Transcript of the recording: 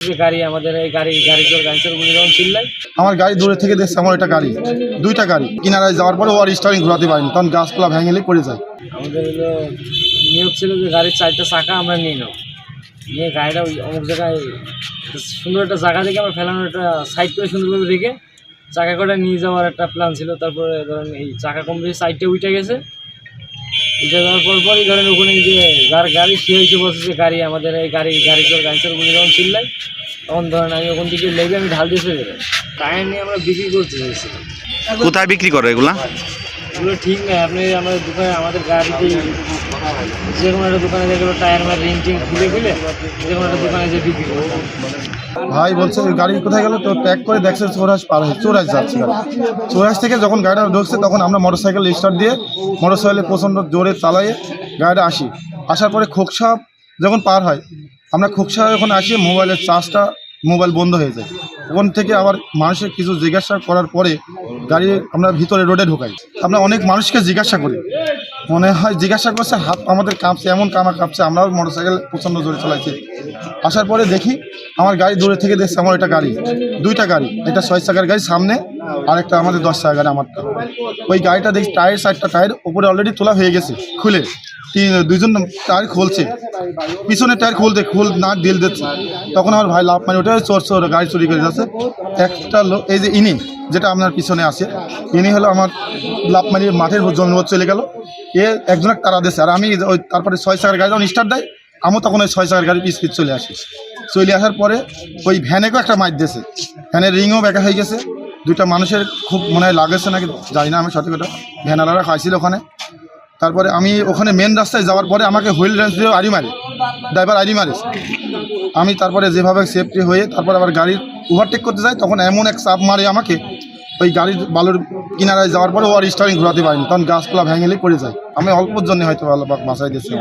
গাড়ি আমাদের এই গাড়ির গাড়ি যখন চিল্লাই আমার গাড়ি দূরে থেকে দেখছে আমার একটা গাড়ি, দুইটা গাড়ি কিনারায় যাওয়ার পরে ও আর স্টারিং ঘোরাতে পারিনি, তখন গাছপালা ভেঙেলেই পড়ে যায়। আমাদের হলো নিয়োগ ছিল যে গাড়ির 4টা চাকা আমরা নিয়ে নাও, নিয়ে গাড়িটা ওই অমুক জায়গায় সুন্দর একটা জায়গা থেকে আমরা ফেলানোর একটা সাইড করে সুন্দরভাবে রেখে চাকা কটা নিয়ে যাওয়ার একটা প্ল্যান ছিল। তারপরে ধরেন এই চাকা কমপ্লিট সাইডটা উঠে গেছে, উঠে যাওয়ার পরই ধরেন ওখানে যে যার গাড়ি সে এসে বলছে যে গাড়ি আমাদের এই গাড়ি যখন চিল্লাই তখন ধরেন আমি ওখান থেকে লেগে আমি ঢাল দিয়ে চলে যাই। টায়ার নিয়ে আমরা বিক্রি করতে চাইছিলাম। কোথায় বিক্রি করে এগুলা? এগুলো ঠিক নয়। আপনি আমাদের দোকানে আমাদের গাড়িতে যে কোনো একটা দোকানে যেগুলো টায়ার মার রিং টিং খুলে যে কোনো একটা দোকানে যে বিক্রি করে। ভাই বলছে ওই গাড়ি কোথায় গেল, তো ট্যাগ করে দেখছে চৌরাস পার হয়ে চৌরাস যাচ্ছে গাড়ি। চৌরাস থেকে যখন গাড়িটা ঢুকছে তখন আমরা মোটরসাইকেল স্টার্ট দিয়ে মোটরসাইকেলে প্রচণ্ড জোরে চালাইয়ে গাড়িটা আসার পরে খোকসা যখন পার হয়, আমরা খোকসা যখন আসি মোবাইলের চার্জটা মোবাইল বন্ধ হয়ে যায়। ওখান থেকে আবার মানুষের কিছু জিজ্ঞাসা করার পরে গাড়ি আমরা ভিতরে রোডে ঢোকাই। আমরা অনেক মানুষকে জিজ্ঞাসা করি, মনে হয় জিজ্ঞাসা করছে হাত আমাদের কাঁপছে, এমন কাঁপছে। আমরাও মোটরসাইকেল প্রচণ্ড জোরে চালাইছি। আসার পরে দেখি আমার গাড়ি দূরে থেকে দেখছে আমার একটা গাড়ি, দুইটা গাড়ি, একটা 6 চাকার গাড়ি সামনে আর একটা আমাদের 10 চাকার গাড়ি আমারটা। ওই গাড়িটা দেখি টায়ার 4টা টায়ার উপরে অলরেডি তোলা হয়ে গেছে, খুলে দুইজন টায়ার খুলছে, পিছনে টায়ার খুল না ডিল দিচ্ছে। তখন আমার ভাই লাভ মানে ওটা চোর গাড়ি চুরি করে যাচ্ছে। একটা লোক এই যে ইনি যেটা আপনার পিছনে আছে, ইনি হলো আমার লাভ মানে মাঠের জমির মধ্যে চলে গেল। একজনের তারা দিচ্ছে, আর আমি ওই তারপরে 6 চাকার গাড়ি যখন স্টার্ট দেয় আমিও তখন ওই 6 চাকার গাড়ি পিছ চলে আসি। চলে আসার পরে ওই ভ্যানেকেও একটা মাইর দিয়েছে, ভ্যানের রিংও বেঁকা হয়ে গেছে। দুইটা মানুষের খুব মনে হয় লাগেছে নাকি জানি না আমি সঠিক, ওটা ভ্যানালারা খাইছিল ওখানে। তারপরে আমি ওখানে মেন রাস্তায় যাওয়ার পরে আমাকে হুইল রেঞ্চ দিয়ে ড্রাইভার আড়ি মারে। আমি তারপরে যেভাবে সেফটি হয়ে তারপরে আবার গাড়ি ওভারটেক করতে যাই, তখন এমন এক চাপ মারে আমাকে, ওই গাড়ির বালুর কিনারায় যাওয়ার পরে ও আর স্টারিং ঘোরাতে পারিনি, তখন গাছপালা ভেঙেলেই পড়ে যায়। আমি অল্পর জন্য হয়তো বাসায় দিয়েছি।